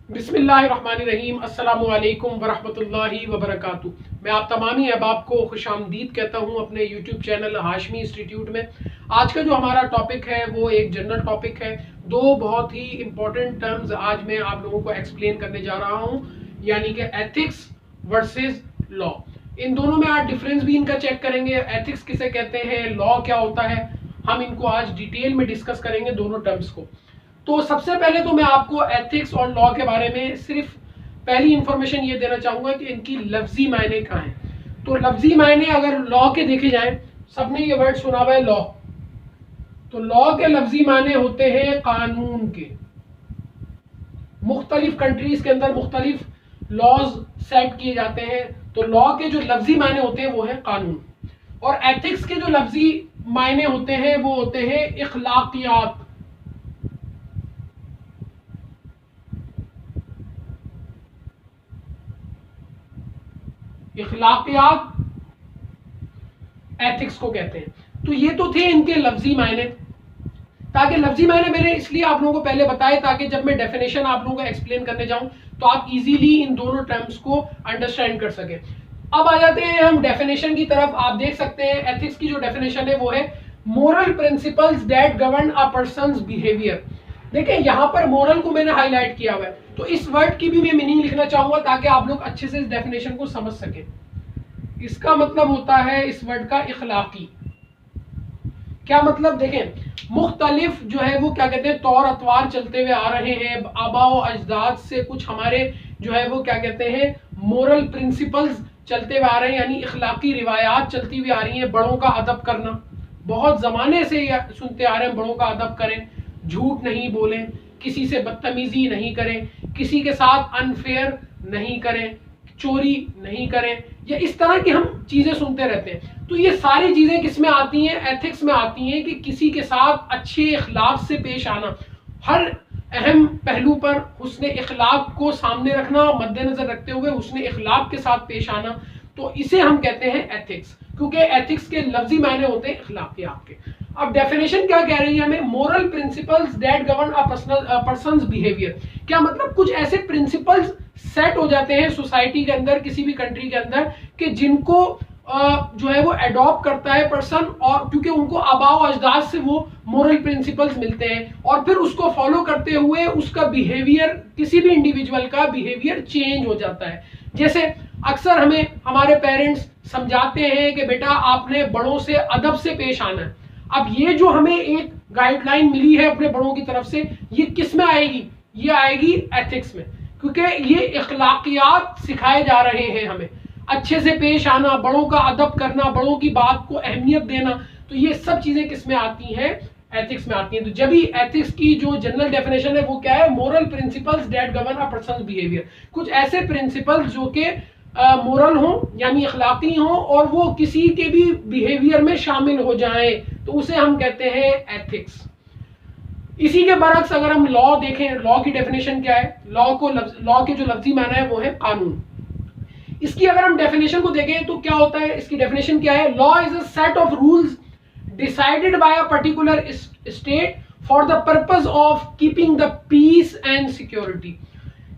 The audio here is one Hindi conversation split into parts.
बिस्मिल्लाहिर्रहमानिर्रहीम, अस्सलामुअलैकुम वरहमतुल्लाहि वबरकातुहू। मैं आप तमामी अहबाब को खुशामदीद कहता हूँ अपने यूट्यूब चैनल हाशमी इंस्टीट्यूट में। आज का जो हमारा टॉपिक है वो एक जनरल टॉपिक है। दो बहुत ही इंपॉर्टेंट टर्म्स आज मैं आप लोगों को एक्सप्लेन करने जा रहा हूँ, यानी कि एथिक्स वर्सेस लॉ। इन दोनों में आज डिफरेंस भी इनका चेक करेंगे, एथिक्स किसे कहते हैं, लॉ क्या होता है। हम इनको आज डिटेल में डिस्कस करेंगे दोनों टर्म्स को। तो सबसे पहले तो मैं आपको एथिक्स और लॉ के बारे में सिर्फ पहली इंफॉर्मेशन ये देना चाहूंगा कि इनकी लफ्जी मायने क्या हैं। तो लफ्जी मायने अगर लॉ के देखे जाएं, सबने ये वर्ड सुना हुआ है लॉ। तो लॉ के लफ्जी मायने होते हैं कानून के। मुख्तलिफ कंट्रीज के अंदर मुख्तलिफ लॉज सेट किए जाते हैं, तो लॉ के जो लफ्जी मायने होते हैं वो है कानून। और एथिक्स के जो लफ्जी मायने होते हैं वो होते हैं इखलाकियात। इखलाकियात एथिक्स को कहते हैं। तो ये तो थे इनके लफ्जी मायने। ताकि लफ्जी मायने मैंने इसलिए आप लोगों को पहले बताए ताकि जब मैं डेफिनेशन आप लोगों को एक्सप्लेन करने जाऊं तो आप इजीली इन दोनों टर्म्स को अंडरस्टैंड कर सके। अब आ जाते हैं हम डेफिनेशन की तरफ। आप देख सकते हैं एथिक्स की जो डेफिनेशन है वो है moral principles that govern a persons behaviour. देखिए यहाँ पर मोरल को मैंने हाईलाइट किया हुआ है, तो इस वर्ड की भी मैं मीनिंग लिखना चाहूंगा ताकि आप लोग अच्छे से इस डेफिनेशन को समझ सके। इसका मतलब होता है इस वर्ड का इखलाकी। क्या मतलब, देखें मुख्तलिफ जो है वो क्या कहते हैं तौर अतवार चलते हुए आ रहे हैं, आबाओ अजदाद से कुछ हमारे जो है वो क्या कहते हैं मोरल प्रिंसिपल्स चलते हुए आ रहे हैं, यानी इखलाकी रिवायात चलती हुई आ रही हैं। बड़ों का अदब करना, बहुत जमाने से सुनते आ रहे हैं बड़ों का अदब करें, झूठ नहीं बोलें, किसी से बदतमीजी नहीं करें, किसी के साथ अनफेयर नहीं करें, चोरी नहीं करें, या इस तरह की हम चीजें सुनते रहते हैं। तो ये सारी चीजें किस में आती हैं, एथिक्स में आती हैं कि किसी के साथ अच्छे इखलाक से पेश आना, हर अहम पहलू पर हुस्न इखलाक को सामने रखना, मद्देनजर रखते हुए हुस्न इखलाक के साथ पेश आना। तो इसे हम कहते हैं एथिक्स, क्योंकि एथिक्स के लफ्जी मायने होते हैं इखलाकियात के। अब डेफिनेशन क्या कह रही है हमें, moral principles that govern a persons behaviour. क्या मतलब, कुछ ऐसे प्रिंसिपल्स सेट हो जाते हैं सोसाइटी के अंदर, किसी भी कंट्री के अंदर, कि जिनको जो है वो अडॉप्ट करता है पर्सन, और क्योंकि उनको आबाओ अजदाद से वो मोरल प्रिंसिपल्स मिलते हैं, और फिर उसको फॉलो करते हुए उसका बिहेवियर, किसी भी इंडिविजुअल का बिहेवियर चेंज हो जाता है। जैसे अक्सर हमें हमारे पेरेंट्स समझाते हैं कि बेटा आपने बड़ों से अदब से पेश आना है। अब ये जो हमें एक गाइडलाइन मिली है अपने बड़ों की तरफ से, ये किस में आएगी, ये आएगी एथिक्स में, क्योंकि ये इखलाकियात सिखाए जा रहे हैं हमें, अच्छे से पेश आना, बड़ों का अदब करना, बड़ों की बात को अहमियत देना। तो ये सब चीजें किस में आती हैं, एथिक्स में आती हैं। तो जब ही एथिक्स की जो जनरल डेफिनेशन है वो क्या है, moral principles that govern a persons behaviour. कुछ ऐसे प्रिंसिपल्स जो कि मोरल हो यानी अखलाकी हो, और वो किसी के भी बिहेवियर में शामिल हो जाएं, तो उसे हम कहते हैं एथिक्स। इसी के बरक्स अगर हम लॉ देखें, लॉ की डेफिनेशन क्या है, लॉ के जो लफ्जी माना है वो है कानून। इसकी अगर हम डेफिनेशन को देखें तो क्या होता है, इसकी डेफिनेशन क्या है, law is a set of rules decided by a particular state for the purpose of keeping the peace and security.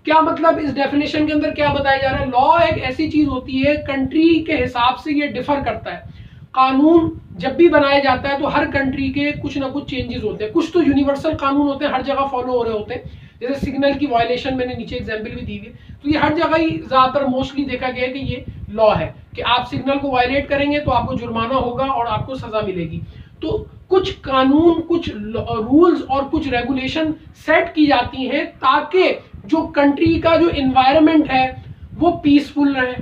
क्या मतलब, इस डेफिनेशन के अंदर क्या बताया जा रहा है, लॉ एक ऐसी चीज होती है, कंट्री के हिसाब से ये डिफर करता है। कानून जब भी बनाया जाता है तो हर कंट्री के कुछ ना कुछ चेंजेस होते हैं। कुछ तो यूनिवर्सल कानून होते हैं, हर जगह फॉलो हो रहे होते हैं, जैसे सिग्नल की वायलेशन मैंने नीचे एग्जांपल भी दी हुई है। तो ये हर जगह ही ज्यादातर मोस्टली देखा गया है कि ये लॉ है कि आप सिग्नल को वायलेट करेंगे तो आपको जुर्माना होगा और आपको सजा मिलेगी। तो कुछ कानून, कुछ रूल्स और कुछ रेगुलेशन सेट की जाती हैं ताकि जो कंट्री का जो एनवायरनमेंट है वो पीसफुल रहे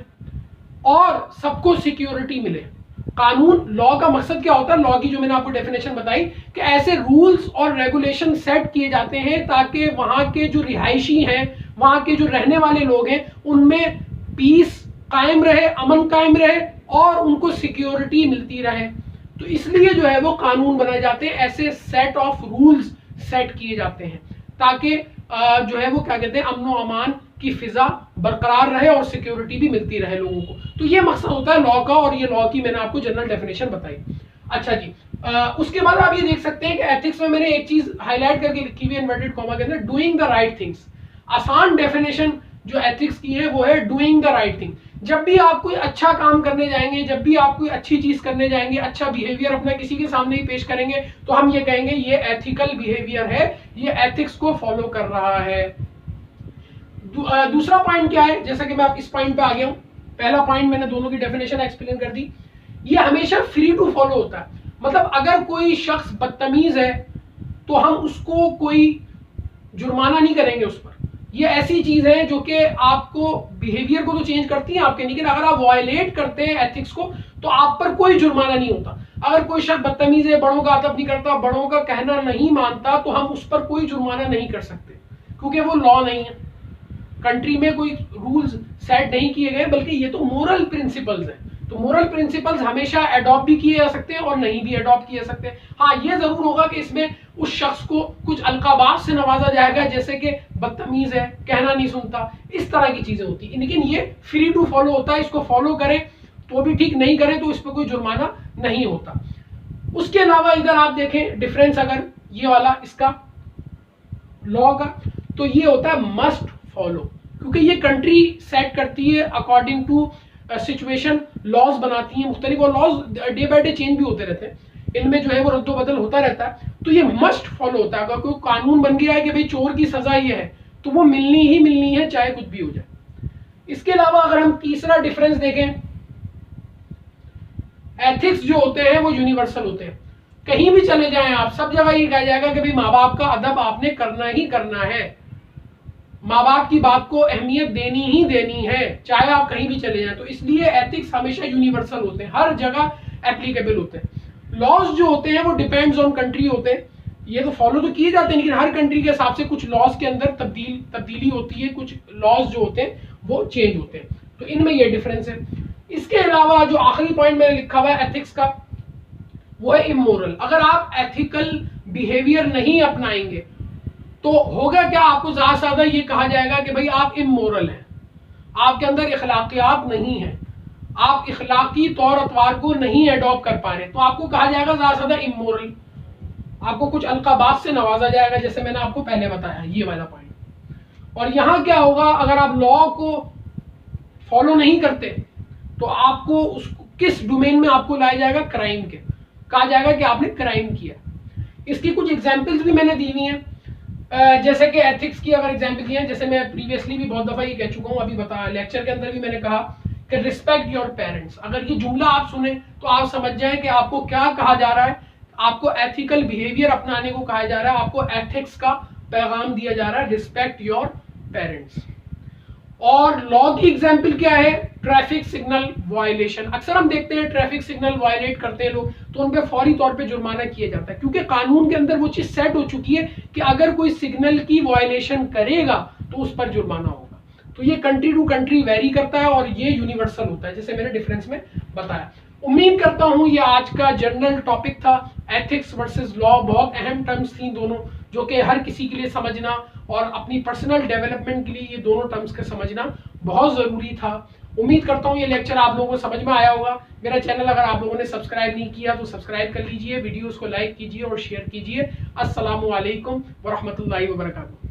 और सबको सिक्योरिटी मिले। कानून, लॉ का मकसद क्या होता है, लॉ की जो मैंने आपको डेफिनेशन बताई कि ऐसे रूल्स और रेगुलेशन सेट किए जाते हैं ताकि वहां के जो रिहायशी हैं, वहां के जो रहने वाले लोग हैं, उनमें पीस कायम रहे, अमन कायम रहे और उनको सिक्योरिटी मिलती रहे। तो इसलिए जो है वो कानून बनाए जाते हैं, ऐसे सेट ऑफ रूल्स सेट किए जाते हैं ताकि जो है वो क्या कहते हैं अमन और अमान की फिजा बरकरार रहे और सिक्योरिटी भी मिलती रहे लोगों को। तो ये मकसद होता है लॉ का, और ये लॉ की मैंने आपको जनरल डेफिनेशन बताई। अच्छा जी, उसके बाद आप ये देख सकते हैं कि एथिक्स में मैंने एक चीज हाईलाइट करके लिखी हुई है इन्वर्टेड कॉमा के अंदर, डूइंग द राइट थिंग्स। आसान डेफिनेशन जो एथिक्स की है वो है डूइंग द राइट थिंग। जब भी आप कोई अच्छा काम करने जाएंगे, जब भी आप कोई अच्छी चीज करने जाएंगे, अच्छा बिहेवियर अपना किसी के सामने ही पेश करेंगे, तो हम ये कहेंगे ये एथिकल बिहेवियर है, ये एथिक्स को फॉलो कर रहा है। दूसरा पॉइंट क्या है, जैसा कि मैं आप इस पॉइंट पे आ गया हूं, पहला पॉइंट मैंने दोनों की डेफिनेशन एक्सप्लेन कर दी। ये हमेशा फ्री टू फॉलो होता है, मतलब अगर कोई शख्स बदतमीज है तो हम उसको कोई जुर्माना नहीं करेंगे उस पर। ये ऐसी चीज है जो कि आपको बिहेवियर को तो चेंज करती है आपके, लेकिन अगर आप वायलेट करते हैं एथिक्स को तो आप पर कोई जुर्माना नहीं होता। अगर कोई शख्स बदतमीज है, बड़ों का अदब नहीं करता, बड़ों का कहना नहीं मानता, तो हम उस पर कोई जुर्माना नहीं कर सकते, क्योंकि वो लॉ नहीं है, कंट्री में कोई रूल्स सेट नहीं किए गए, बल्कि ये तो मोरल प्रिंसिपल्स हैं। तो मोरल प्रिंसिपल्स हमेशा अडॉप्ट भी किए जा सकते हैं और नहीं भी अडॉप्ट किए जा सकते हैं। हाँ, ये जरूर होगा कि इसमें उस शख्स को कुछ अलकाबात से नवाजा जाएगा, जैसे कि बदतमीज है, कहना नहीं सुनता, इस तरह की चीजें होती है, लेकिन ये फ्री टू फॉलो होता है। इसको फॉलो करें तो भी ठीक, नहीं करें तो इस पर कोई जुर्माना नहीं होता। उसके अलावा इधर आप देखें डिफरेंस, अगर ये वाला इसका लॉ का, तो ये होता है मस्ट फॉलो, क्योंकि ये कंट्री सेट करती है अकॉर्डिंग टू सिचुएशन, लॉज बनाती हैं मुख्तलिफ, और laws day by day change भी होते रहते हैं, इनमें जो है वो रद्दो बदल होता रहता है। तो ये मस्ट फॉलो होता है। अगर कोई कानून बन गया है कि भाई चोर की सजा ये है, तो वो मिलनी ही मिलनी है, चाहे कुछ भी हो जाए। इसके अलावा अगर हम तीसरा डिफरेंस देखें, एथिक्स जो होते हैं वो यूनिवर्सल होते हैं। कहीं भी चले जाएं आप, सब जगह ये कहा जाएगा कि भाई माँ बाप का अदब आपने करना ही करना है, माँ बाप की बात को अहमियत देनी ही देनी है, चाहे आप कहीं भी चले जाएं। तो इसलिए एथिक्स हमेशा यूनिवर्सल होते हैं, हर जगह एप्लीकेबल होते हैं। लॉज जो होते हैं वो डिपेंड्स ऑन कंट्री होते हैं, ये तो फॉलो तो किए जाते हैं, लेकिन हर कंट्री के हिसाब से कुछ लॉज के अंदर तब्दीली होती है, कुछ लॉज जो होते हैं वो चेंज होते हैं। तो इनमें ये डिफरेंस है। इसके अलावा जो आखिरी पॉइंट मैंने लिखा हुआ है एथिक्स का, वो है इमोरल। अगर आप एथिकल बिहेवियर नहीं अपनाएंगे तो होगा क्या, आपको ज्यादा से ज्यादा ये कहा जाएगा कि भाई आप इमोरल हैं, आपके अंदर इखलाकियात नहीं है, आप इखलाकी तौर अतवार को नहीं अडॉप्ट कर पा रहे, तो आपको कहा जाएगा ज्यादा से ज्यादा इमोरल, आपको कुछ अलकाबात से नवाजा जाएगा, जैसे मैंने आपको पहले बताया ये वाला पॉइंट। और यहाँ क्या होगा, अगर आप लॉ को फॉलो नहीं करते तो आपको उसको किस डोमेन में आपको लाया जाएगा, क्राइम के, कहा जाएगा कि आपने क्राइम किया। इसकी कुछ एग्जाम्पल्स भी मैंने दी हुई हैं, जैसे कि एथिक्स की अगर एग्जाम्पल दिए हैं, जैसे मैं प्रीवियसली भी बहुत दफा ये कह चुका हूँ, अभी बताया लेक्चर के अंदर भी मैंने कहा कि रिस्पेक्ट योर पेरेंट्स। अगर ये जुमला आप सुने तो आप समझ जाएं कि आपको क्या कहा जा रहा है, आपको एथिकल बिहेवियर अपनाने को कहा जा रहा है, आपको एथिक्स का पैगाम दिया जा रहा है, रिस्पेक्ट योर पेरेंट्स। और लॉ की एग्जाम्पल क्या है, ट्रैफिक सिग्नल वायलेशन। अक्सर हम देखते हैं ट्रैफिक सिग्नल वायलेट करते हैं लोग, तो उन पे फौरी तौर पे जुर्माना किया जाता है, क्योंकि कानून के अंदर वो चीज सेट हो चुकी है कि अगर कोई सिग्नल की वायलेशन करेगा तो उस पर जुर्माना होगा। तो ये कंट्री टू कंट्री वेरी करता है और ये यूनिवर्सल होता है, जैसे मैंने डिफरेंस में बताया। उम्मीद करता हूं ये आज का जनरल टॉपिक था, एथिक्स वर्सेस लॉ। बहुत अहम टर्म्स थी दोनों, जो कि हर किसी के लिए समझना और अपनी पर्सनल डेवलपमेंट के लिए ये दोनों टर्म्स का समझना बहुत जरूरी था। उम्मीद करता हूँ ये लेक्चर आप लोगों को समझ में आया होगा। मेरा चैनल अगर आप लोगों ने सब्सक्राइब नहीं किया तो सब्सक्राइब कर लीजिए, वीडियोस को लाइक कीजिए और शेयर कीजिए। अस्सलामु अलैकुम व रहमतुल्लाहि व बरकातुहू।